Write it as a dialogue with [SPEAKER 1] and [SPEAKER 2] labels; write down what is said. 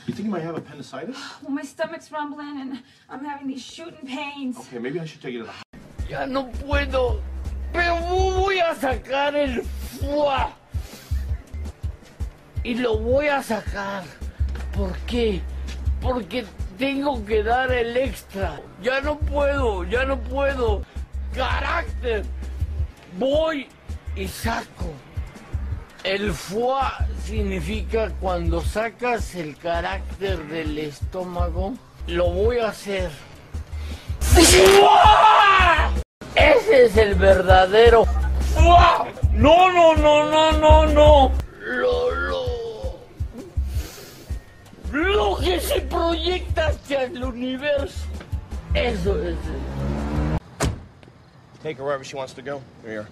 [SPEAKER 1] You think you might have appendicitis?
[SPEAKER 2] Well, my stomach's rumbling and I'm having these shooting pains.
[SPEAKER 1] Okay, maybe I should take you to the...
[SPEAKER 3] Ya no puedo, pero voy a sacar el foie. Y lo voy a sacar. ¿Por qué? Porque tengo que dar el extra. Ya no puedo, ya no puedo. Carácter. Voy y saco. El foie significa cuando sacas el carácter del estómago. Lo voy a hacer. Ese es el verdadero foie. No, no, no, no, no, no. Lo que se proyecta hacia el universo. Eso es.
[SPEAKER 1] Take her wherever she wants to go. Here.